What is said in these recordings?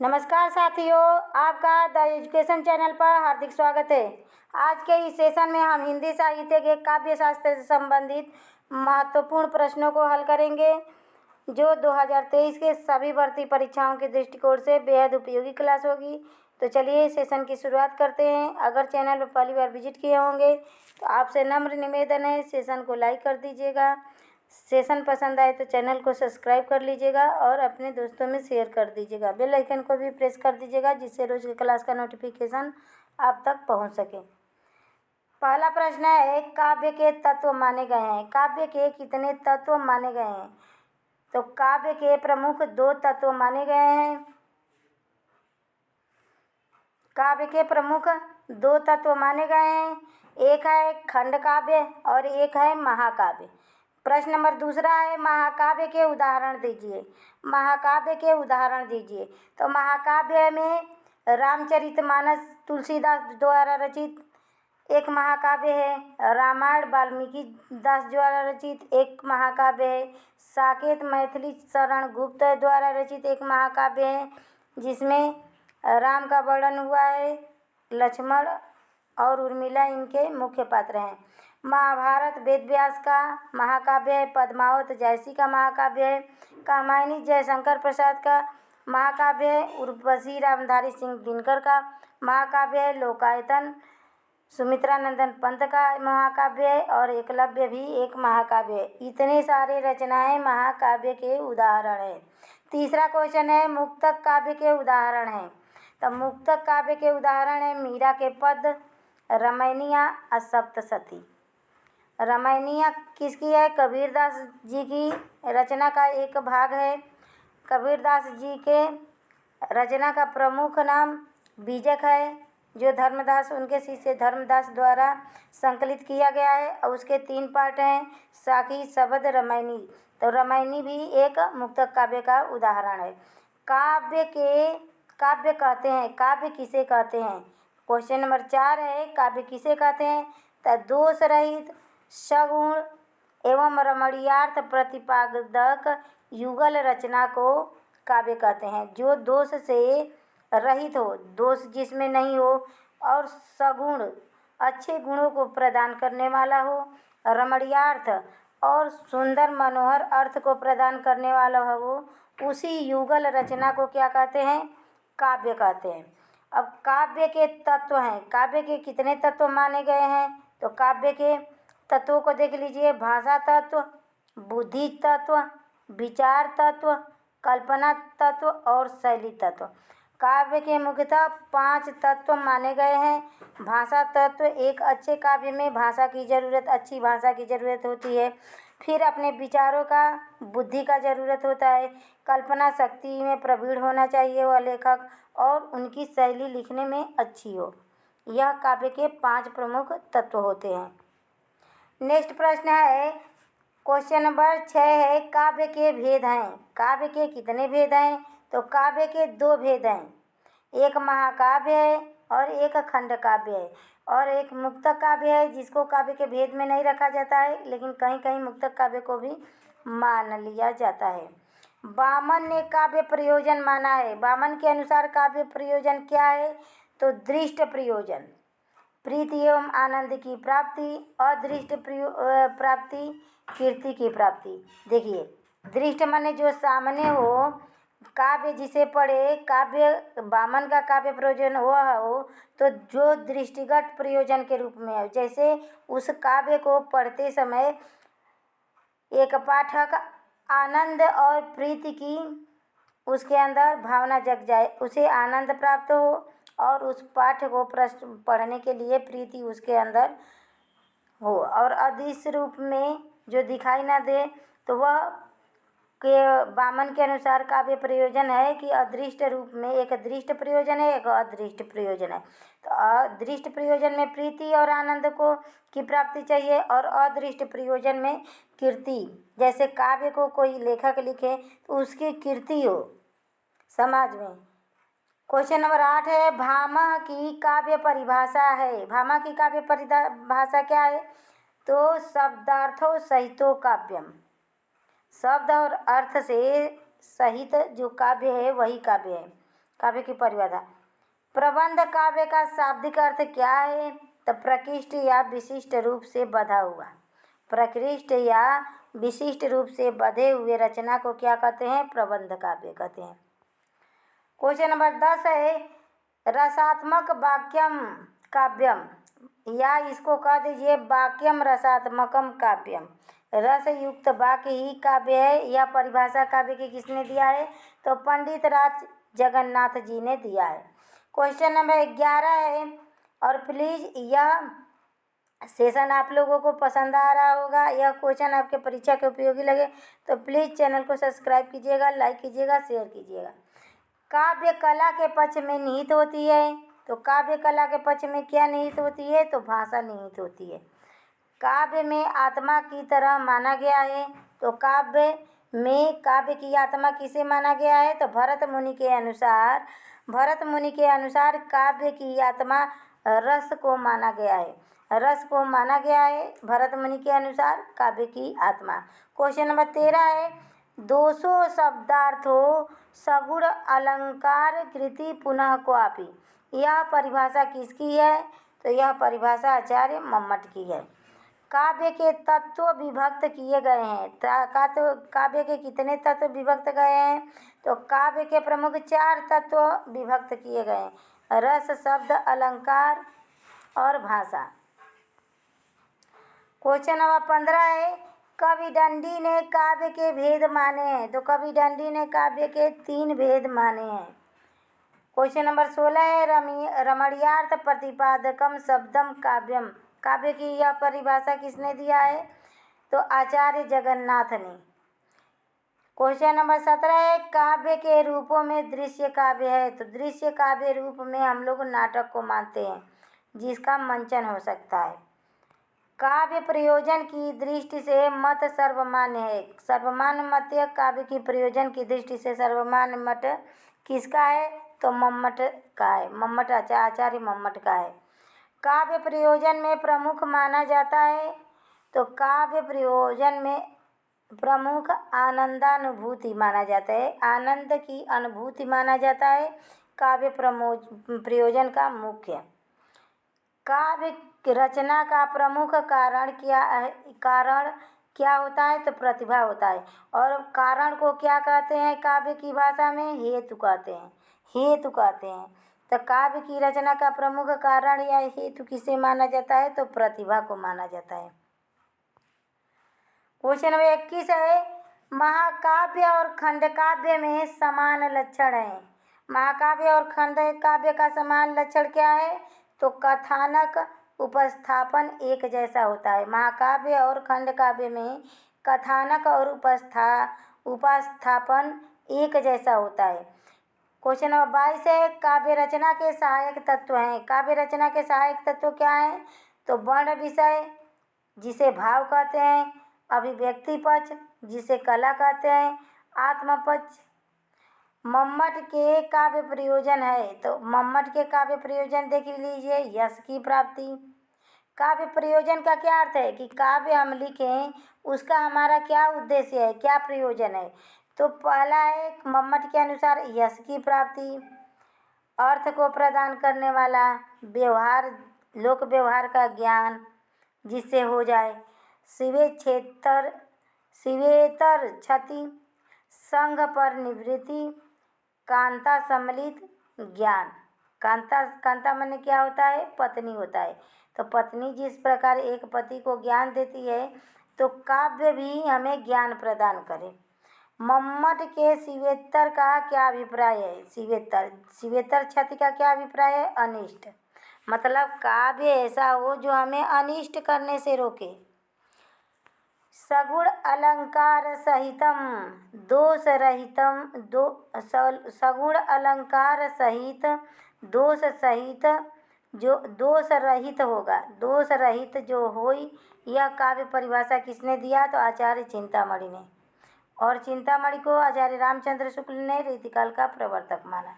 नमस्कार साथियों, आपका द एजुकेशन चैनल पर हार्दिक स्वागत है। आज के इस सेशन में हम हिंदी साहित्य के काव्य शास्त्र से संबंधित महत्वपूर्ण प्रश्नों को हल करेंगे, जो 2023 के सभी भर्ती परीक्षाओं के दृष्टिकोण से बेहद उपयोगी क्लास होगी। तो चलिए सेशन की शुरुआत करते हैं। अगर चैनल पर पहली बार विजिट किए होंगे तो आपसे नम्र निवेदन है, सेशन को लाइक कर दीजिएगा। सेशन पसंद आए तो चैनल को सब्सक्राइब कर लीजिएगा और अपने दोस्तों में शेयर कर दीजिएगा। बेल आइकन को भी प्रेस कर दीजिएगा, जिससे रोज की क्लास का नोटिफिकेशन आप तक पहुंच सके। पहला प्रश्न है, काव्य के तत्व माने गए हैं। काव्य के कितने तत्व माने गए हैं? तो काव्य के प्रमुख 2 तत्व माने गए हैं। काव्य के प्रमुख 2 तत्व माने गए हैं। एक है खंड काव्य और एक है महाकाव्य। प्रश्न नंबर दूसरा है, महाकाव्य के उदाहरण दीजिए। महाकाव्य के उदाहरण दीजिए। तो महाकाव्य में रामचरितमानस तुलसीदास द्वारा रचित एक महाकाव्य है। रामायण वाल्मीकि दास द्वारा रचित एक महाकाव्य है। साकेत मैथिली शरण गुप्त द्वारा रचित एक महाकाव्य है, जिसमें राम का वर्णन हुआ है। लक्ष्मण और उर्मिला इनके मुख्य पात्र हैं। महाभारत वेदव्यास का महाकाव्य है। पद्मावत जयसी का महाकाव्य है। कामायनी जयशंकर प्रसाद का महाकाव्य है। उर्वशी रामधारी सिंह दिनकर का महाकाव्य है। लोकायतन सुमित्रा नंदन पंत का महाकाव्य है और एकलव्य भी एक महाकाव्य है। इतने सारे रचनाएं महाकाव्य के उदाहरण हैं। तीसरा क्वेश्चन है, मुक्तक काव्य के उदाहरण हैं। तो मुक्तक काव्य के उदाहरण है मीरा के पद, रामायणिया और सप्तशती। रामायणिया किसकी है? कबीरदास जी की रचना का एक भाग है। कबीरदास जी के रचना का प्रमुख नाम बीजक है, जो धर्मदास उनके शिष्य धर्मदास द्वारा संकलित किया गया है और उसके 3 पार्ट हैं, साखी, शबद, रामायणी। तो रामायणी भी एक मुक्तक काव्य का उदाहरण है। काव्य कहते हैं, काव्य किसे कहते हैं? क्वेश्चन नंबर 4 है, काव्य किसे कहते हैं? तो दोष रहित, सगुण एवं रमणीयार्थ प्रतिपादक युगल रचना को काव्य कहते हैं। जो दोष से रहित हो, दोष जिसमें नहीं हो, और सगुण अच्छे गुणों को प्रदान करने वाला हो, रमणीयार्थ और सुंदर मनोहर अर्थ को प्रदान करने वाला हो, उसी युगल रचना को क्या कहते हैं? काव्य कहते हैं। अब काव्य के तत्व हैं। काव्य के कितने तत्व माने गए हैं? तो काव्य के तत्वों को देख लीजिए। भाषा तत्व, बुद्धि तत्व, विचार तत्व, कल्पना तत्व और शैली तत्व। काव्य के मुख्यतः 5 तत्व माने गए हैं। भाषा तत्व, एक अच्छे काव्य में भाषा की ज़रूरत, अच्छी भाषा की ज़रूरत होती है। फिर अपने विचारों का, बुद्धि का ज़रूरत होता है। कल्पना शक्ति में प्रवीण होना चाहिए वह लेखक, और उनकी शैली लिखने में अच्छी हो। यह काव्य के 5 प्रमुख तत्व होते हैं। नेक्स्ट प्रश्न है, क्वेश्चन नंबर 6 है, काव्य के भेद हैं। काव्य के कितने भेद हैं? तो काव्य के 2 भेद हैं। एक महाकाव्य है और एक खंड काव्य है, और एक मुक्तक काव्य है, जिसको काव्य के भेद में नहीं रखा जाता है, लेकिन कहीं कहीं मुक्तक काव्य को भी मान लिया जाता है। वामन ने काव्य प्रयोजन माना है। वामन के अनुसार काव्य प्रयोजन क्या है? तो दृष्ट प्रयोजन, प्रीति एवं आनंद की प्राप्ति, अदृष्ट प्राप्ति, कीर्ति की प्राप्ति। देखिए, दृष्ट माने जो सामने हो, काव्य जिसे पढ़े, काव्य वामन का काव्य प्रयोजन हुआ हो तो जो दृष्टिगत प्रयोजन के रूप में है, जैसे उस काव्य को पढ़ते समय एक पाठक आनंद और प्रीति की उसके अंदर भावना जग जाए, उसे आनंद प्राप्त हो और उस पाठ को प्रश्न पढ़ने के लिए प्रीति उसके अंदर हो, और अदृश्य रूप में जो दिखाई ना दे, तो वह के वामन के अनुसार काव्य प्रयोजन है कि अदृष्ट रूप में, एक दृष्ट प्रयोजन है, एक अदृष्ट प्रयोजन है। तो अदृष्ट प्रयोजन में प्रीति और आनंद को की प्राप्ति चाहिए, और अदृष्ट प्रयोजन में कीर्ति, जैसे काव्य को कोई लेखक लिखे तो उसकी कीर्ति हो समाज में। क्वेश्चन नंबर 8 है, भामह की काव्य परिभाषा है। भामह की काव्य परिभाषा क्या है? तो शब्दार्थों सहितो काव्यम, शब्द और अर्थ से सहित जो काव्य है वही काव्य है। काव्य की परिभाषा। प्रबंध काव्य का शाब्दिक अर्थ क्या है? तो प्रकृष्ट या विशिष्ट रूप से बधा हुआ। प्रकृष्ट या विशिष्ट रूप से बधे हुए रचना को क्या कहते हैं? प्रबंध काव्य कहते हैं। क्वेश्चन नंबर 10 है रसात्मक वाक्यम काव्यम, या इसको कह दीजिए वाक्यम रसात्मकम काव्यम। रस युक्त वाक्य ही काव्य है। यह परिभाषा काव्य की किसने दिया है? तो पंडित राज जगन्नाथ जी ने दिया है। क्वेश्चन नंबर 11 है, और प्लीज़ यह सेशन आप लोगों को पसंद आ रहा होगा, यह क्वेश्चन आपके परीक्षा के उपयोगी लगे तो प्लीज़ चैनल को सब्सक्राइब कीजिएगा, लाइक कीजिएगा, शेयर कीजिएगा। काव्य कला के पक्ष में निहित होती है। तो काव्य कला के पक्ष में क्या निहित होती है? तो भाषा निहित होती है। काव्य में आत्मा की तरह माना गया है। तो काव्य में काव्य की आत्मा किसे माना गया है? तो भरत मुनि के अनुसार काव्य की आत्मा रस को माना गया है। रस को माना गया है भरत मुनि के अनुसार काव्य की आत्मा। क्वेश्चन नंबर 13 है 200 शब्दार्थों सगुण अलंकार कृति पुनः क्वापि। यह परिभाषा किसकी है? तो यह परिभाषा आचार्य मम्मट की है। काव्य के तत्व विभक्त किए गए हैं। काव्य के कितने तत्व विभक्त गए हैं? तो काव्य के प्रमुख 4 तत्व विभक्त किए गए हैं, रस, शब्द, अलंकार और भाषा। क्वेश्चन नंबर 15 है कवि दंडी ने काव्य के भेद माने हैं। तो कवि दंडी ने काव्य के 3 भेद माने हैं। क्वेश्चन नंबर 16 है रमणीयार्थ प्रतिपादकम शब्दम काव्यम। काव्य की यह परिभाषा किसने दिया है? तो आचार्य जगन्नाथ ने। क्वेश्चन नंबर 17 है काव्य के रूपों में दृश्य काव्य है। तो दृश्य काव्य रूप में हम लोग नाटक को मानते हैं जिसका मंचन हो सकता है। काव्य प्रयोजन की दृष्टि से मत सर्वमान्य है। सर्वमान्य मत काव्य की प्रयोजन की दृष्टि से सर्वमान्य मत किसका है? तो मम्मट का है। मम्मट आचार्य मम्मट का है। काव्य प्रयोजन में प्रमुख माना जाता है। तो काव्य प्रयोजन में प्रमुख आनंदानुभूति माना जाता है। आनंद की अनुभूति माना जाता है काव्य प्रयोजन का मुख्य। काव्य रचना का प्रमुख कारण क्या होता है? तो प्रतिभा होता है। और कारण को क्या कहते हैं? काव्य की भाषा में हेतु कहते हैं। तो काव्य की रचना का प्रमुख कारण या हेतु किसे माना जाता है? तो प्रतिभा को माना जाता है। क्वेश्चन नंबर 21 है महाकाव्य और खंडकाव्य में समान लक्षण है। महाकाव्य और खंडकाव्य का समान लक्षण क्या है? तो कथानक उपस्थापन एक जैसा होता है। महाकाव्य और खंडकाव्य में कथानक और उपस्थापन एक जैसा होता है। क्वेश्चन नंबर 22 है काव्य रचना के सहायक तत्व हैं। काव्य रचना के सहायक तत्व क्या हैं? तो वर्ण विषय जिसे भाव कहते हैं, अभिव्यक्ति पक्ष जिसे कला कहते हैं, आत्म पक्ष। मम्मट के काव्य प्रयोजन है। तो मम्मट के काव्य प्रयोजन देख लीजिए यश की प्राप्ति। काव्य प्रयोजन का क्या अर्थ है? कि काव्य हम लिखें उसका हमारा क्या उद्देश्य है, क्या प्रयोजन है? तो पहला है मम्मट के अनुसार यश की प्राप्ति, अर्थ को प्रदान करने वाला व्यवहार, लोक व्यवहार का ज्ञान जिससे हो जाए, शिवेतर क्षति, संघ पर निवृत्ति, कांता सम्मिलित ज्ञान। कांता माने क्या होता है? पत्नी होता है। तो पत्नी जिस प्रकार एक पति को ज्ञान देती है तो काव्य भी हमें ज्ञान प्रदान करे। मम्मट के शिवेतर का क्या अभिप्राय है? शिवेतर क्षति का क्या अभिप्राय है? अनिष्ट, मतलब काव्य ऐसा हो जो हमें अनिष्ट करने से रोके। सगुण अलंकार सहितम दोष रहितम सगुण अलंकार सहित दोष सहित जो दोष रहित होगा, दोष रहित जो होई, यह काव्य परिभाषा किसने दिया? तो आचार्य चिंतामणि ने। और चिंतामणि को आचार्य रामचंद्र शुक्ल ने रीतिकाल का प्रवर्तक माना।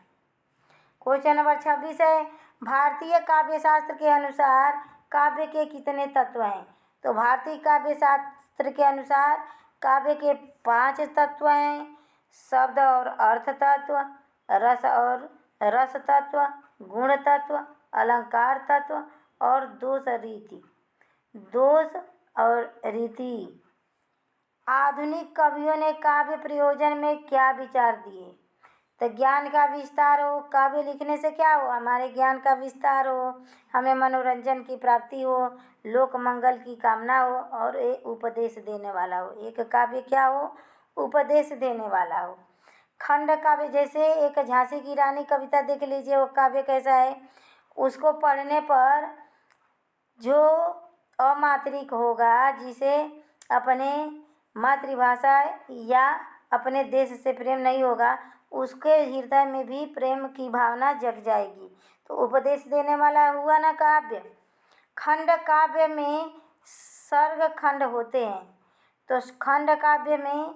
क्वेश्चन नंबर 26 है भारतीय काव्य शास्त्र के अनुसार काव्य के कितने तत्व हैं? तो भारतीय काव्य शास्त्र के अनुसार काव्य के 5 तत्व हैं। शब्द और अर्थ तत्व, रस और रस तत्व, गुण तत्व, अलंकार तत्व और दोष रीति। दोष और रीति। आधुनिक कवियों ने काव्य प्रयोजन में क्या विचार दिए? तो ज्ञान का विस्तार हो। काव्य लिखने से क्या हो? हमारे ज्ञान का विस्तार हो, हमें मनोरंजन की प्राप्ति हो, लोक मंगल की कामना हो और एक उपदेश देने वाला हो। एक काव्य क्या हो? उपदेश देने वाला हो। खंड काव्य, जैसे एक झांसी की रानी कविता देख लीजिए, वो काव्य कैसा है? उसको पढ़ने पर जो अमात्रिक होगा, जिसे अपने मातृभाषा या अपने देश से प्रेम नहीं होगा, उसके हृदय में भी प्रेम की भावना जग जाएगी। तो उपदेश देने वाला हुआ ना काव्य। खंड काव्य में सर्ग खंड होते हैं, तो खंड काव्य में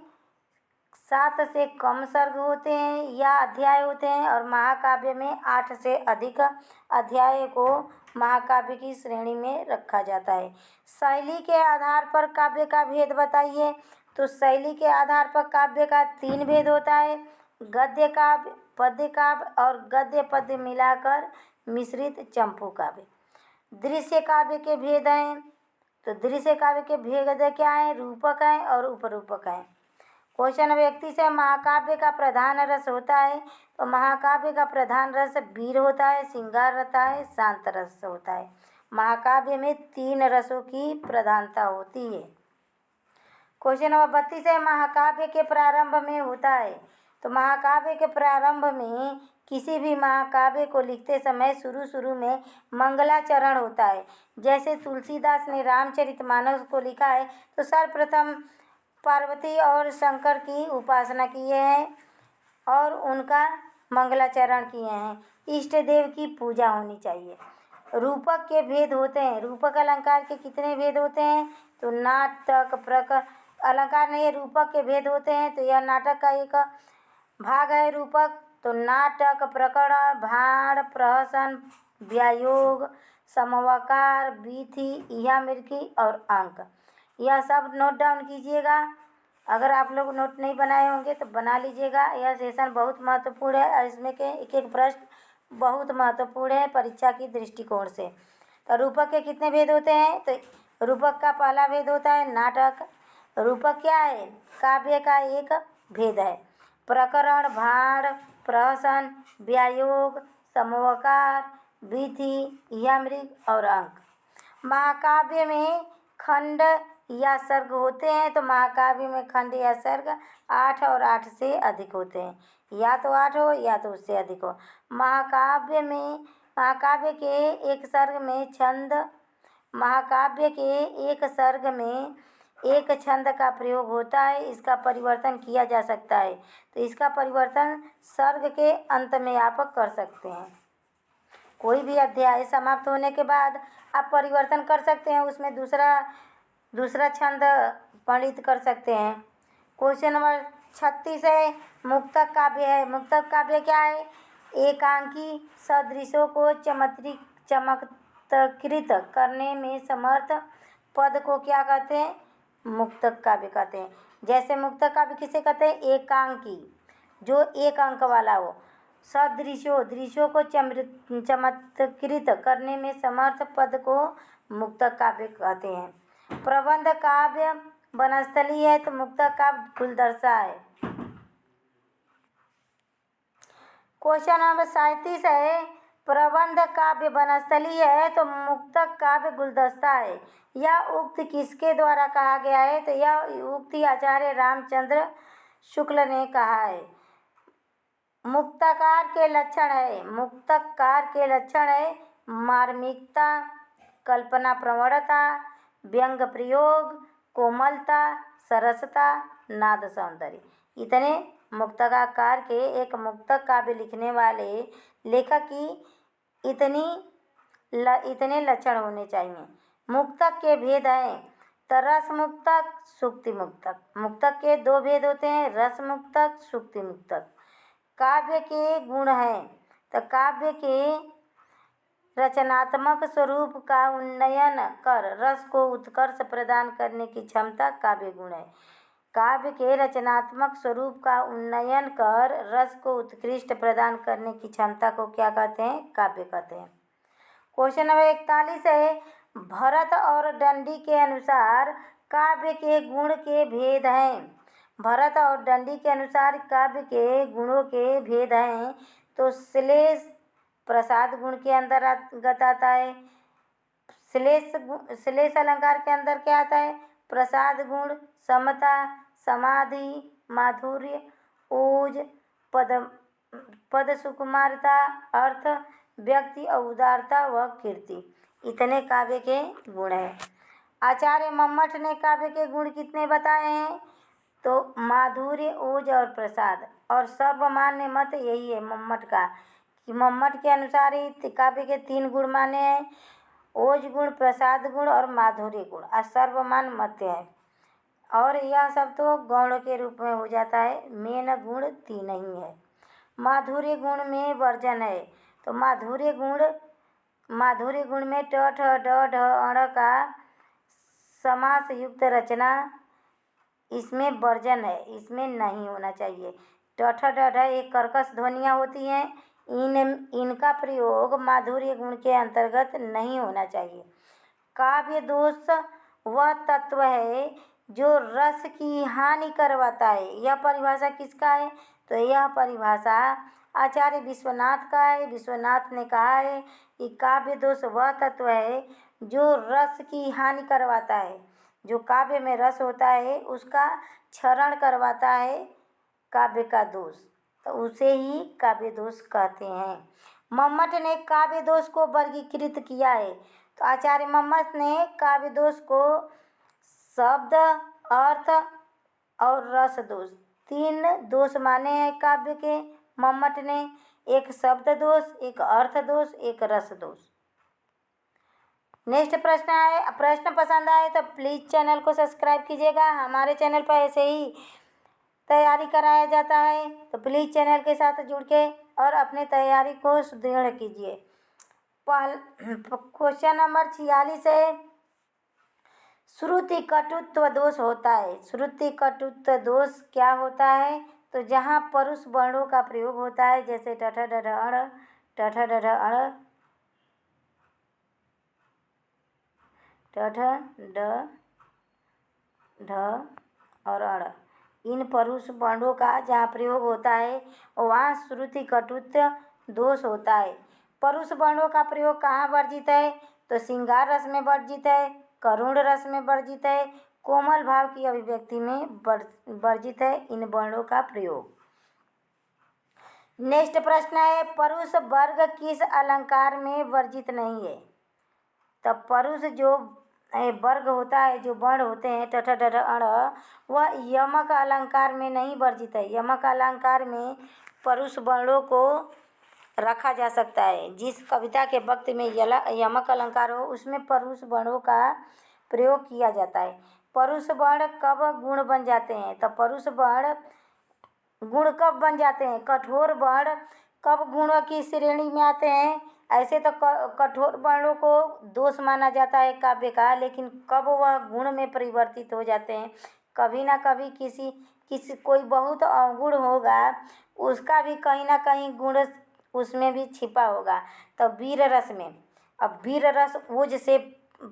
7 से कम सर्ग होते हैं या अध्याय होते हैं, और महाकाव्य में 8 से अधिक अध्याय को महाकाव्य की श्रेणी में रखा जाता है। शैली के आधार पर काव्य का भेद बताइए। तो शैली के आधार पर काव्य का 3 भेद होता है: गद्य काव्य, पद्य काव्य और गद्य पद्य मिलाकर मिश्रित चंपू काव्य। दृश्य काव्य के भेद हैं। तो दृश्य काव्य के भेद क्या हैं? रूपक हैं और उपरूपक हैं। क्वेश्चन व्यक्ति से महाकाव्य का प्रधान रस होता है। तो महाकाव्य का प्रधान रस वीर होता है, श्रृंगार रहता है, शांत रस होता है। महाकाव्य में 3 रसों की प्रधानता होती है। क्वेश्चन नंबर 32 है, महाकाव्य के प्रारंभ में होता है। तो महाकाव्य के प्रारंभ में किसी भी महाकाव्य को लिखते समय शुरू में मंगलाचरण होता है। जैसे तुलसीदास ने रामचरितमानस को लिखा है, तो सर्वप्रथम पार्वती और शंकर की उपासना किए हैं और उनका मंगलाचरण किए हैं। इष्ट देव की पूजा होनी चाहिए। रूपक के भेद होते हैं। रूपक अलंकार के कितने भेद होते हैं? तो नाटक, प्रकर, अलंकार नहीं, रूपक के भेद होते हैं। तो यह नाटक का एक भाग है रूपक। तो नाटक, प्रकरण, भाण, प्रहसन, व्यायोग, समवाकार, वीथी, इहामृति और अंक। यह सब नोट डाउन कीजिएगा। अगर आप लोग नोट नहीं बनाए होंगे तो बना लीजिएगा। यह सेशन बहुत महत्वपूर्ण है और इसमें के एक प्रश्न बहुत महत्वपूर्ण है परीक्षा की दृष्टिकोण से। तो रूपक के कितने भेद होते हैं? तो रूपक का पहला भेद होता है नाटक। रूपक क्या है? काव्य का एक भेद है। प्रकरण, भाण, प्रहसन, व्यायोग, समवाकार, वीथी, इहामृति और अंक। महाकाव्य में खंड या सर्ग होते हैं। तो महाकाव्य में खंड या सर्ग 8 और 8 से अधिक होते हैं, या तो 8 हो या तो उससे अधिक हो। महाकाव्य के एक सर्ग में छंद महाकाव्य के एक सर्ग में एक छंद का प्रयोग होता है। इसका परिवर्तन किया जा सकता है। तो इसका परिवर्तन सर्ग के अंत में आप कर सकते हैं। कोई भी अध्याय समाप्त होने के बाद आप परिवर्तन कर सकते हैं, उसमें दूसरा छंद पंडित कर सकते हैं। क्वेश्चन नंबर 36 है, मुक्तक काव्य है। मुक्तक काव्य क्या है? एकांकी सदृशों को चमत्कृत करने में समर्थ पद को क्या कहते हैं? मुक्तक काव्य कहते हैं। जैसे मुक्तक काव्य किसे कहते हैं? एकांकी, जो एक अंक वाला हो। दृश्यों को चमत्कृत करने में समर्थ पद को मुक्तक काव्य कहते हैं। प्रबंध काव्य वनस्थली है, तो मुक्तक काव्य गुलदस्ता है। क्वेश्चन नंबर 37 है, प्रबंध काव्य वनस्थली है तो मुक्तक काव्य गुलदस्ता है। यह उक्ति किसके द्वारा कहा गया है? तो यह उक्ति आचार्य रामचंद्र शुक्ल ने कहा है। मुक्तकार के लक्षण है मार्मिकता, कल्पना प्रवणता, व्यंग प्रयोग, कोमलता, सरसता, नाद सौंदर्य। इतने मुक्तकार के एक मुक्तक काव्य लिखने वाले लेखक की इतने लक्षण होने चाहिए। मुक्तक के भेद हैं तो रस मुक्तक, सूक्ति मुक्तक। मुक्तक के 2 भेद होते हैं, रस मुक्तक, सूक्ति मुक्तक। काव्य के गुण हैं तो काव्य के रचनात्मक स्वरूप का उन्नयन कर रस को उत्कर्ष प्रदान करने की क्षमता काव्य गुण है। काव्य के रचनात्मक स्वरूप का उन्नयन कर रस को उत्कृष्ट प्रदान करने की क्षमता को क्या कहते हैं? काव्य कहते हैं। क्वेश्चन नंबर 41 है, भरत और दंडी के अनुसार काव्य के गुण के भेद हैं। भरत और दंडी के अनुसार काव्य के गुणों के भेद हैं। तो श्लेष प्रसाद गुण के अंतर्गत आता है। श्लेष अलंकार के अंदर क्या आता है? प्रसाद गुण, समता, समाधि, माधुर्य, ओज, पद सुकुमारता, अर्थ, व्यक्ति और उदारता व कीर्ति, इतने काव्य के गुण हैं। आचार्य मम्मट ने काव्य के गुण कितने बताए हैं? तो माधुर्य, ओज और प्रसाद। और सर्वमान्य मत यही है मम्मट का कि मम्मट के अनुसार ही काव्य के 3 गुण माने हैं, ओज गुण, प्रसाद गुण और माधुर्य गुण। सर्वमान मत है। और यह सब तो गौण के रूप में हो जाता है, मेन गुण 3 ही है। माधुर्य गुण में वर्जन है। तो माधुर्य गुण में ट, ठ, ड, ढ, अण का समास युक्त रचना, इसमें वर्जन है, इसमें नहीं होना चाहिए। ट, ठ, ड, ढ एक कर्कश ध्वनियाँ होती हैं, इनका प्रयोग माधुर्य गुण के अंतर्गत नहीं होना चाहिए। काव्य दोष वह तत्व है जो रस की हानि करवाता है। यह परिभाषा किसका है? तो यह परिभाषा आचार्य विश्वनाथ का है। विश्वनाथ ने कहा है कि काव्य दोष वह तत्व है जो रस की हानि करवाता है। जो काव्य में रस होता है उसका क्षरण करवाता है काव्य का दोष, तो उसे ही काव्य दोष कहते हैं। मम्मट ने काव्य दोष को वर्गीकृत किया है। तो आचार्य मम्मट ने काव्य दोष को शब्द, अर्थ और रस दोष, 3 दोष माने हैं काव्य के मम्मट ने। एक शब्द दोष, एक अर्थ दोष, एक रस दोष। नेक्स्ट प्रश्न है। प्रश्न पसंद आए तो प्लीज़ चैनल को सब्सक्राइब कीजिएगा। हमारे चैनल पर ऐसे ही तैयारी कराया जाता है, तो प्लीज़ चैनल के साथ जुड़ के और अपने तैयारी को सुदृढ़ कीजिए। क्वेश्चन नंबर 46 है, श्रुति कटुत्व दोष होता है। श्रुति कटुत्व दोष क्या होता है? तो जहाँ परुष वर्णों का प्रयोग होता है, जैसे ट, ठ, ड, ढ, अण, ट, ठ, ड, ढ, अण, ट, ठ, ड, ढ और अण, इन परुष वर्णों का जहाँ प्रयोग होता है वहाँ श्रुति कटुत्व दोष होता है। परुष वर्णों का प्रयोग कहाँ वर्जित है? तो श्रृंगार रस में वर्जित है, करुण रस में वर्जित है, कोमल भाव की अभिव्यक्ति में वर्जित है इन वर्णों का प्रयोग। नेक्स्ट प्रश्न है, परुष वर्ग किस अलंकार में वर्जित नहीं है? तब परुष जो वर्ग होता है, जो वर्ण होते हैं ट, ठ, ड, ढ, अण, वह यमक अलंकार में नहीं वर्जित है। यमक अलंकार में परुष वर्णों को रखा जा सकता है। जिस कविता के वक्त में यमक अलंकार हो उसमें परुष वर्णों का प्रयोग किया जाता है। परुष वर्ण कब गुण बन जाते हैं? तो परुष वर्ण गुण कब बन जाते हैं? कठोर वर्ण कब गुणों की श्रेणी में आते हैं? ऐसे तो कठोर वर्णों को दोष माना जाता है काव्य का, लेकिन कब वह गुण में परिवर्तित हो जाते हैं? कभी ना कभी किसी कोई बहुत अवगुण होगा, उसका भी कहीं ना कहीं गुण उसमें भी छिपा होगा। तो वीर रस में, अब वीर रस ओज से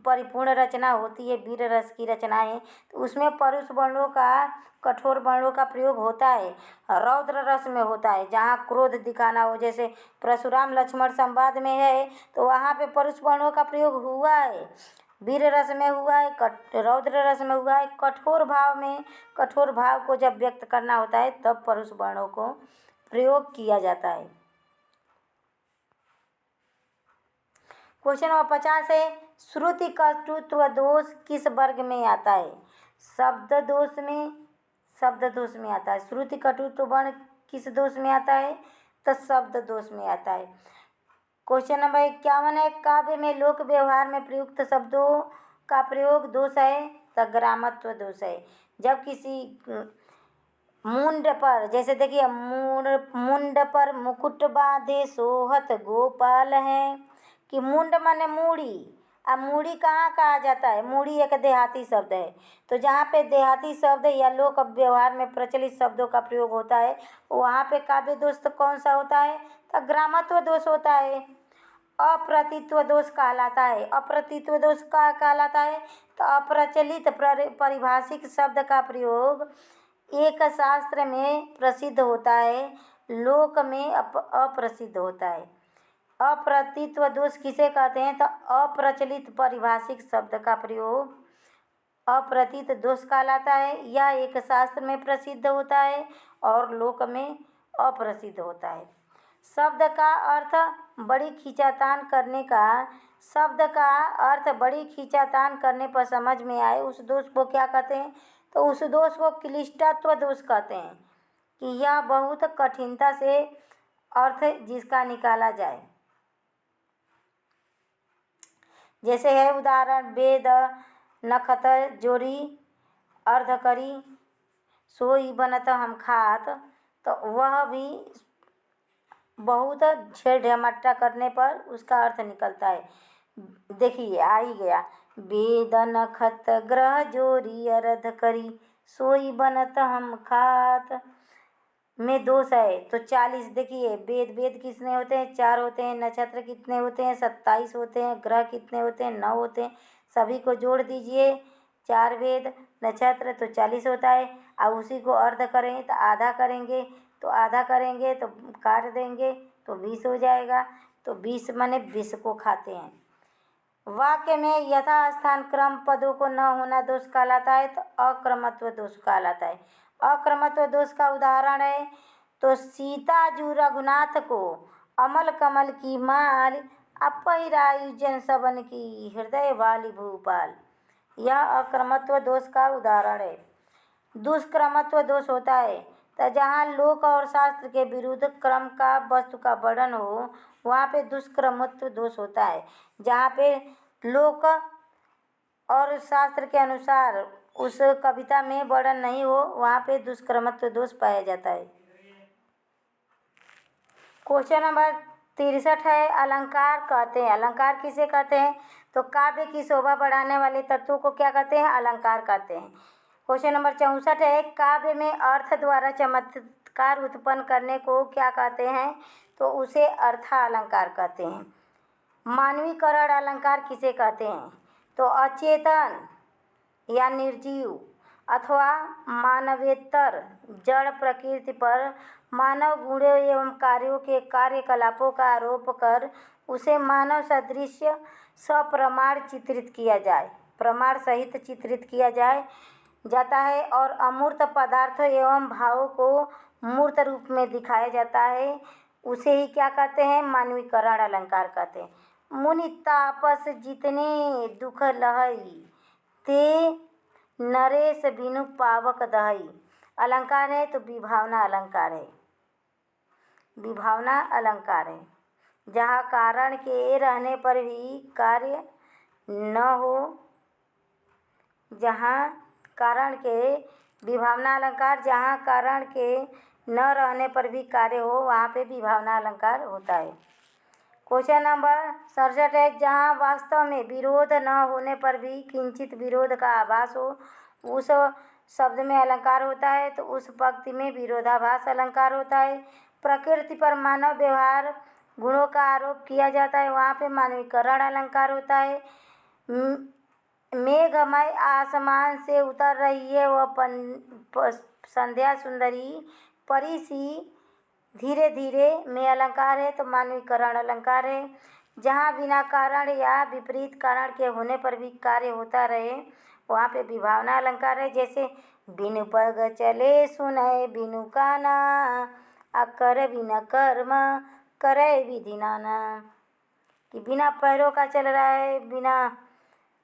परिपूर्ण रचना होती है, वीर रस की रचनाएं, तो उसमें परुष वर्णों का, कठोर वर्णों का प्रयोग होता है। रौद्र रस में होता है, जहाँ क्रोध दिखाना हो, जैसे परशुराम लक्ष्मण संवाद में है तो वहाँ पे परुष वर्णों का प्रयोग हुआ है। वीर रस में हुआ है, रौद्र रस में हुआ है। कठोर भाव में, कठोर भाव को जब व्यक्त करना होता है तब परुष वर्णों को प्रयोग किया जाता है। क्वेश्चन नंबर 50 है, श्रुति कटुत्व दोष किस वर्ग में आता है? शब्द दोष में आता है। श्रुति कटुत्व वर्ण किस दोष में आता है? तो शब्द दोष में आता है। क्वेश्चन नंबर 51 है, काव्य में लोक व्यवहार में प्रयुक्त शब्दों का प्रयोग दोष है? तो ग्रामत्व दोष है। जब किसी मुंड पर, जैसे देखिए, मुंड पर मुकुट बांधे सोहत गोपाल है, कि मुंड माने मूड़ी अब मूढ़ी कहाँ कहा जाता है? मूढ़ी एक देहाती शब्द है। तो जहाँ पे देहाती शब्द या लोक व्यवहार में प्रचलित शब्दों का प्रयोग होता है वहाँ पे काव्य दोष तो कौन सा होता है? तो ग्रामत्व दोष होता है, अप्रतित्व दोष कहलाता है। अप्रतित्व दोष का कहलाता है तो अप्रचलित पारिभाषिक शब्द का प्रयोग एक शास्त्र में प्रसिद्ध होता है, लोक में अप्रसिद्ध होता है। अप्रतित्व दोष किसे कहते हैं? तो अप्रचलित पारिभाषिक शब्द का प्रयोग अप्रतीत दोष कहलाता है। यह एक शास्त्र में प्रसिद्ध होता है और लोक में अप्रसिद्ध होता है। शब्द का अर्थ बड़ी खींचातान करने पर समझ में आए उस दोष को क्या कहते हैं? तो उस दोष को क्लिष्टत्व दोष कहते हैं कि यह बहुत कठिनता से अर्थ जिसका निकाला जाए। जैसे है उदाहरण, वेद नखत जोरी अर्ध करी सोई बनत हम खात। तो वह भी बहुत झेल झमट्टा करने पर उसका अर्थ निकलता है। देखिए आ ही गया, वेद नखत ग्रह जोरी अर्ध करी सोई बनत हम खात में दोष है। तो 40 देखिए, वेद कितने होते हैं? 4 होते हैं। नक्षत्र कितने होते हैं? 27 होते हैं। ग्रह कितने होते हैं? 9 होते हैं। सभी को जोड़ दीजिए, 4 वेद नक्षत्र तो 40 होता है। अब उसी को अर्ध करें तो आधा करेंगे, तो आधा करेंगे तो काट देंगे तो 20 हो जाएगा। तो 20 माने विष को खाते हैं। वाक्य में यथास्थान क्रम पदों को न होना दोष कहलाता है तो अक्रमत्व दोष कहलाता है। अक्रमत्व दोष का उदाहरण है तो सीता जू रघुनाथ को अमल कमल की माल अपहिरायु जन सबन की हृदय वाली भूपाल। यह अक्रमत्व दोष का उदाहरण है। दुष्क्रमत्व दोष होता है तो जहाँ लोक और शास्त्र के विरुद्ध क्रम का वस्तु का वर्णन हो वहाँ पे दुष्क्रमत्व दोष होता है। जहाँ पे लोक और शास्त्र के अनुसार उस कविता में वर्णन नहीं हो वहाँ पे दुष्क्रमत्व दोष पाया जाता है। क्वेश्चन नंबर 63 है, अलंकार कहते हैं। अलंकार किसे कहते हैं? तो काव्य की शोभा बढ़ाने वाले तत्वों को क्या कहते हैं? अलंकार कहते हैं। क्वेश्चन नंबर 64 है, काव्य में अर्थ द्वारा चमत्कार उत्पन्न करने को क्या कहते हैं? तो उसे अर्थालंकार कहते हैं। मानवीकरण अलंकार किसे कहते हैं? तो अचेतन या निर्जीव अथवा मानवेतर जड़ प्रकृति पर मानव गुणों एवं कार्यों के कार्यकलापों का आरोप कर उसे मानव सदृश सप्रमाण चित्रित किया जाए, प्रमाण सहित चित्रित किया जाता है और अमूर्त पदार्थों एवं भावों को मूर्त रूप में दिखाया जाता है। उसे ही क्या कहते हैं? मानवीकरण अलंकार कहते हैं। मुनि तापस जितने दुख लहई ते नरेश बिनु पावक दहई। अलंकार है तो विभावना अलंकार है। विभावना अलंकार है जहाँ कारण के रहने पर भी कार्य न हो, जहाँ कारण के विभावना अलंकार जहाँ कारण के न रहने पर भी कार्य हो वहाँ पे विभावना अलंकार होता है। क्वेश्चन नंबर 67 है, जहाँ वास्तव में विरोध न होने पर भी किंचित विरोध का आभास हो उस शब्द में अलंकार होता है। तो उस पंक्ति में विरोधाभास अलंकार होता है। प्रकृति पर मानव व्यवहार गुणों का आरोप किया जाता है वहाँ पे मानवीकरण अलंकार होता है। मेघमय आसमान से उतर रही है वह संध्या सुंदरी परी सी धीरे धीरे में अलंकार है तो मानवीकरण अलंकार है। जहाँ बिना कारण या विपरीत कारण के होने पर भी कार्य होता रहे वहाँ पे विभावना अलंकार है। जैसे बिनु पग चले सुनय बिनु काना अकर बिना कर्म करे विधि नाना, कि बिना पैरों का चल रहा है, बिना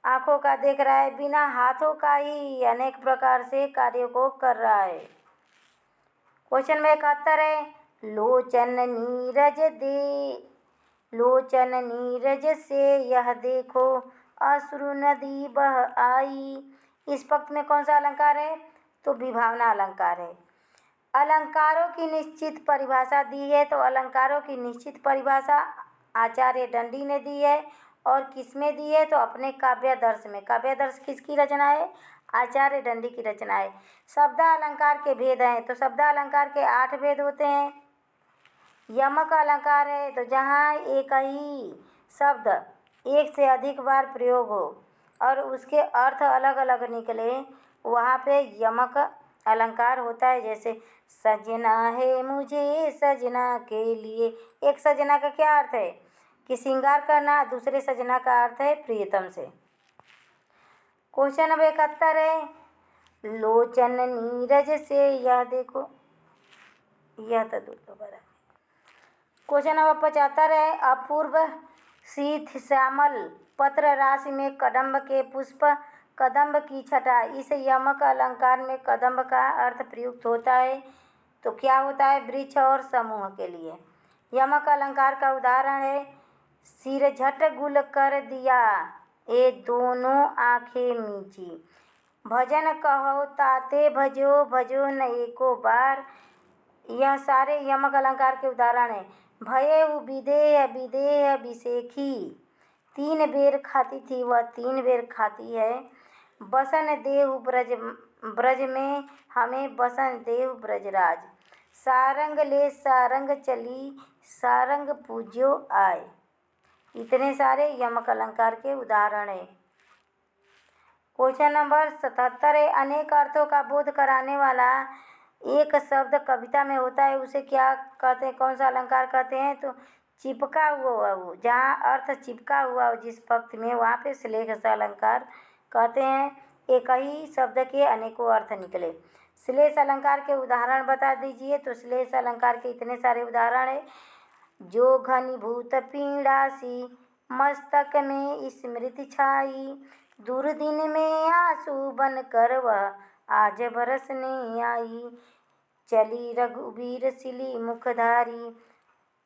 आँखों का देख रहा है, बिना हाथों का ही अनेक प्रकार से कार्यों को कर रहा है। क्वेश्चन में 71 है, लोचन नीरज से यह देखो अश्रु नदी बह आई। इस पक्त में कौन सा अलंकार है? तो विभावना अलंकार है। अलंकारों की निश्चित परिभाषा दी है तो अलंकारों की निश्चित परिभाषा आचार्य दंडी ने दी है और किसमें दी है? तो अपने काव्यादर्श में। काव्यादर्श किसकी रचना है? आचार्य दंडी की रचना है। शब्दालंकार के भेद हैं, तो शब्दालंकार के 8 भेद होते हैं। यमक अलंकार है तो जहाँ एक ही शब्द एक से अधिक बार प्रयोग हो और उसके अर्थ अलग अलग निकले, वहाँ पे यमक अलंकार होता है। जैसे सजना है मुझे सजना के लिए, एक सजना का क्या अर्थ है? कि श्रृंगार करना। दूसरे सजना का अर्थ है प्रियतम से। क्वेश्चन नंबर 71 है, लोचन नीरज से यह देखो, यह तो दोबारा। क्वेश्चन नंबर 75 है, अपूर्व शीत श्यामल पत्र राशि में कदम्ब के पुष्प, कदम्ब की छटा। इस यमक अलंकार में कदम्ब का अर्थ प्रयुक्त होता है, तो क्या होता है? वृक्ष और समूह के लिए। यमक अलंकार का उदाहरण है, सिर झट गुल कर दिया ये दोनों आंखें मीची, भजन कहो ताते भजो भजो न एको बार। यह सारे यमक अलंकार के उदाहरण हैं। भयेउ विदेह विदेह विसेखी, 3 बेर खाती थी वह 3 बेर खाती है। बसन देहु ब्रज में हमें बसन देहु ब्रजराज, सारंग ले सारंग चली सारंग पूज्यो आए। इतने सारे यमक अलंकार के उदाहरण हैं। क्वेश्चन नंबर 77 है, अनेक अर्थों का बोध कराने वाला एक शब्द कविता में होता है, उसे क्या कहते हैं? कौन सा अलंकार कहते हैं? तो चिपका हुआ हो, जहाँ अर्थ चिपका हुआ हो जिस पंक्ति में, वहाँ पे श्लेष अलंकार कहते हैं। एक ही शब्द के अनेकों अर्थ निकले। श्लेष अलंकार के उदाहरण बता दीजिए। तो श्लेष अलंकार के इतने सारे उदाहरण है, जो घनीभूत पीड़ा सी मस्तक में स्मृति छाई, दुर्दिन में आंसू बन कर वह आज बरसने आई, चली रघुबीर सिली मुखधारी,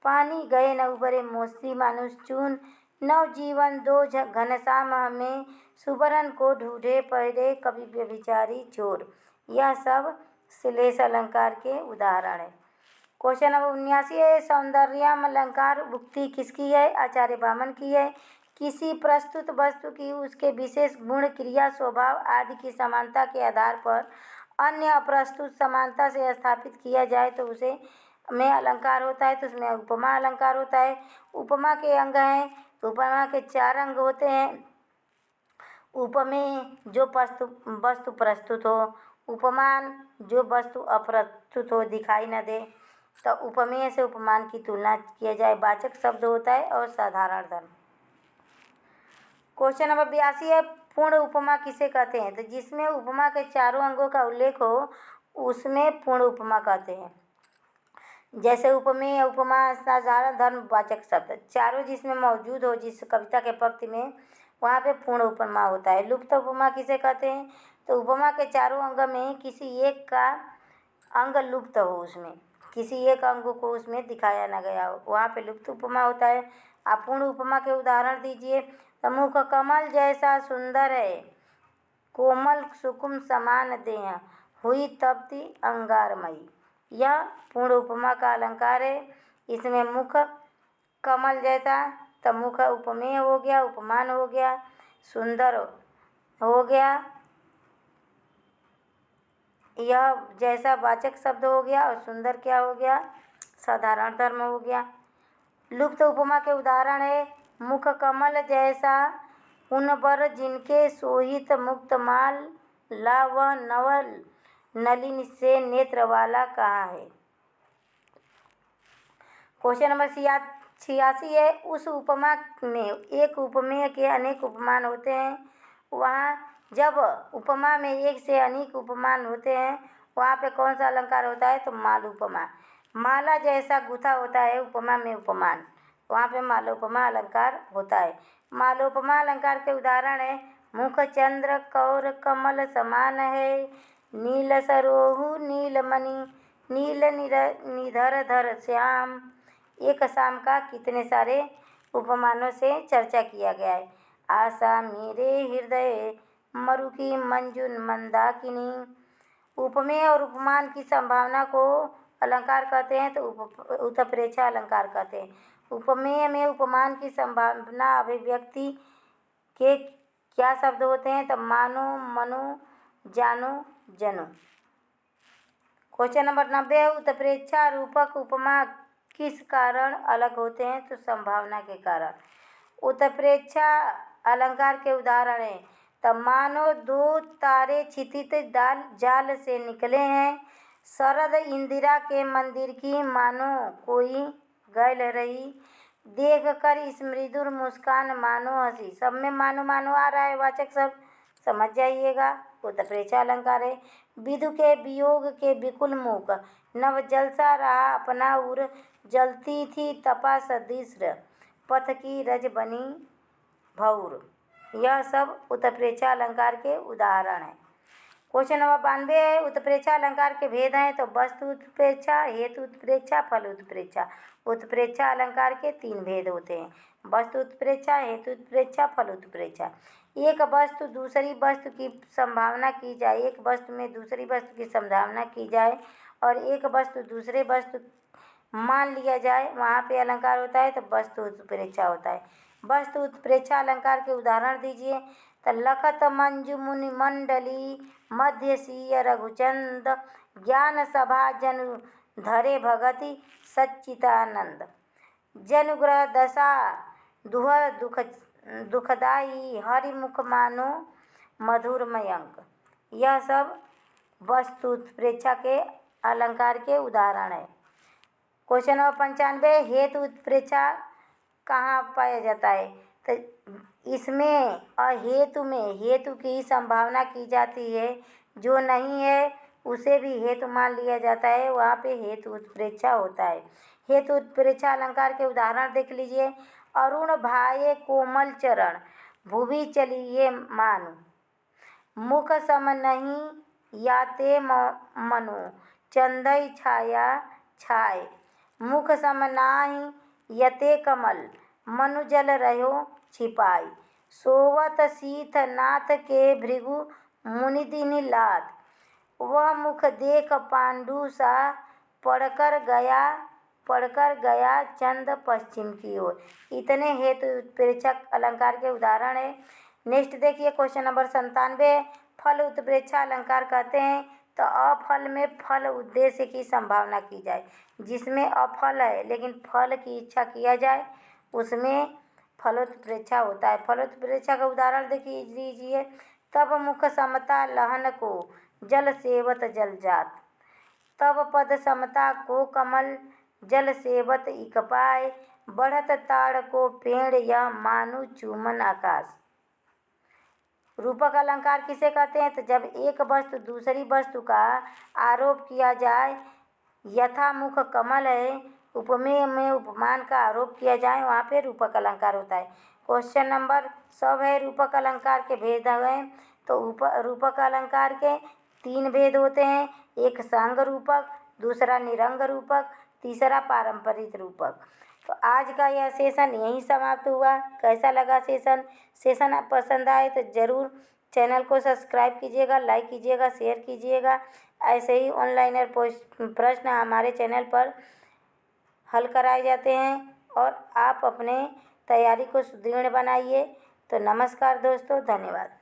पानी गए न उबरे मोती मानुष चून, नवजीवन दो घनश्याम हमें, सुबरन को ढूंढे पड़े कवि व्यभिचारी चोर। यह सब श्लेष अलंकार के उदाहरण है। क्वेश्चन नंबर 79 है, सौंदर्यम अलंकार उक्ति किसकी है? आचार्य वामन की है। किसी प्रस्तुत वस्तु की उसके विशेष गुण, क्रिया, स्वभाव आदि की समानता के आधार पर अन्य अप्रस्तुत समानता से स्थापित किया जाए तो उसे में अलंकार होता है। तो उसमें उपमा अलंकार होता है। उपमा के अंग हैं, उपमा के 4 अंग होते हैं। उपमेय जो वस्तु प्रस्तुत हो, उपमान जो वस्तु अप्रस्तुत हो, दिखाई न दे, तो उपमेय से उपमान की तुलना किया जाए। वाचक शब्द होता है और साधारण धर्म। क्वेश्चन नंबर 82 है, पूर्ण उपमा किसे कहते हैं? तो जिसमें उपमा के 4 अंगों का उल्लेख हो उसमें पूर्ण उपमा कहते हैं। जैसे उपमेय, उपमा, साधारण धर्म, वाचक शब्द, चारों जिसमें मौजूद हो जिस कविता के पंक्ति में, वहाँ पे पूर्ण उपमा होता है। लुप्त उपमा किसे कहते हैं? तो उपमा के 4 अंग में किसी एक का अंग लुप्त हो, उसमें किसी एक अंग को उसमें दिखाया न गया हो, वहाँ पे लुप्त उपमा होता है। आप पूर्ण उपमा के उदाहरण दीजिए। तो मुख कमल जैसा सुंदर है, कोमल सुकुम समान देह, हुई तपती अंगारमयी। यह पूर्ण उपमा का अलंकार है। इसमें मुख कमल जैसा, तो मुख उपमेय हो गया, उपमान हो गया, सुंदर हो गया, यह जैसा वाचक शब्द हो गया, और सुंदर क्या हो गया? साधारण धर्म हो गया। लुप्त उपमा के उदाहरण है, मुख कमल जैसा उन पर जिनके सोहित मुक्त माल, ला वह नवल नलिन से नेत्र वाला कहाँ है। क्वेश्चन नंबर 86 है, उस उपमा में एक उपमेय के अनेक उपमान होते हैं। वहाँ जब उपमा में एक से अनेक उपमान होते हैं, वहाँ पे कौन सा अलंकार होता है? तो माल उपमा। माला जैसा गुथा होता है उपमा में उपमान, वहाँ पे मालोपमा अलंकार होता है। मालोपमा अलंकार के उदाहरण है, मुख चंद्र कौर कमल समान है, नील सरोहु नीलमणि नील निधर धर श्याम। एक शाम का कितने सारे उपमानों से चर्चा किया गया है। आशा मेरे हृदय मरु की मंजुन मंदाकिनी। उपमेय और उपमान की संभावना को अलंकार कहते हैं, तो उत्प्रेक्षा अलंकार कहते हैं। उपमेय में उपमान की संभावना अभिव्यक्ति के क्या शब्द होते हैं? तो मानो, मनो, जानो, जनो। क्वेश्चन नंबर 90 है, उत्प्रेक्षा रूपक उपमा किस कारण अलग होते हैं? तो संभावना के कारण। उत्प्रेक्षा अलंकार के उदाहरण हैं, तो मानो दो तारे क्षितिज जाल से निकले हैं, शरद इंदिरा के मंदिर की मानो कोई गैल रही, देख कर इस मृदुर मुस्कान मानो हंसी। सब में मानो मानो आ रहा है, वाचक सब समझ जाइएगा। उत्प्रेक्षा अलंकार है। विदु के वियोग के विकुल मुख, नव जलसा रहा अपना उर, जलती थी तपा सदृश, पथ की रज बनी भौर। यह सब उत्प्रेक्षा अलंकार के उदाहरण हैं। क्वेश्चन नंबर 92 है, उत्प्रेक्षा अलंकार के भेद हैं, तो वस्तु उत्प्रेक्षा, हेतु उत्प्रेक्षा, फल उत्प्रेक्षा। उत्प्रेक्षा अलंकार के 3 भेद होते हैं, वस्तु उत्प्रेक्षा, हेतु उत्प्रेक्षा, फल उत्प्रेक्षा। एक वस्तु दूसरी वस्तु की संभावना की जाए, एक वस्तु में दूसरी वस्तु की संभावना की जाए और एक वस्तु दूसरे वस्तु मान लिया जाए, वहाँ पे अलंकार होता है, तो वस्तु उत्प्रेक्षा होता है। वस्तु उत्प्रेक्षा अलंकार के उदाहरण दीजिए। तो लखत मंजु मुनि मंडली, मध्य सीय रघुचंद, ज्ञान सभा जनु धरे भगति सच्चिदानंद, जनुग्रह दशा दुह दुखदाई, हरिमुख मानो मधुर मयंक। यह सब वस्तु उत्प्रेक्षा के अलंकार के उदाहरण है। क्वेश्चन नंबर 95, हेतु उत्प्रेक्षा कहाँ पाया जाता है? तो इसमें अहेतु में हेतु की संभावना की जाती है, जो नहीं है उसे भी हेतु मान लिया जाता है, वहाँ पे हेतु उत्प्रेक्षा होता है। हेतु उत्प्रेक्षा अलंकार के उदाहरण देख लीजिए। अरुण भाये कोमल चरण, भुवि चलिए मानु, मुख सम नहीं याते मनु, चंदई छाया छाय, मुख सम नाही यते कमल, मनु जल रहो छिपाई, सोवत सीथ नाथ के भृगु मुनिदिनि लात, वह मुख देख पांडु सा, पढ़कर गया चंद पश्चिम की ओर। इतने हेतु उत्प्रेक्षा अलंकार के उदाहरण है। नेक्स्ट देखिए क्वेश्चन नंबर 97, फल उत्प्रेक्षा अलंकार कहते हैं, तो अफल में फल उद्देश्य की संभावना की जाए, जिसमें अफल है लेकिन फल की इच्छा किया जाए, उसमें फलोत्प्रेक्षा होता है। फलोत्प्रेक्षा का उदाहरण देखिए लीजिए। तब मुख समता लहन को, जल सेवत जल जात, तब पद समता को कमल, जल सेवत इक पाए, बढ़त ताड़ को पेड़ या मानु चूमन आकाश। रूपक अलंकार किसे कहते हैं? तो जब एक वस्तु दूसरी वस्तु का आरोप किया जाए, यथा मुख कमल है, उपमेय में उपमान का आरोप किया जाए, वहाँ पे रूपक अलंकार होता है। क्वेश्चन नंबर 100 है, रूपक अलंकार के भेद हैं, तो रूपक अलंकार के 3 भेद होते हैं, एक सांग रूपक, दूसरा निरंग रूपक, तीसरा पारंपरिक रूपक। तो आज का यह सेशन यहीं समाप्त हुआ। कैसा लगा सेशन आप पसंद आए तो ज़रूर चैनल को सब्सक्राइब कीजिएगा, लाइक कीजिएगा, शेयर कीजिएगा। ऐसे ही ऑनलाइन प्रश्न हमारे चैनल पर हल कराए जाते हैं और आप अपने तैयारी को सुदृढ़ बनाइए। तो नमस्कार दोस्तों, धन्यवाद।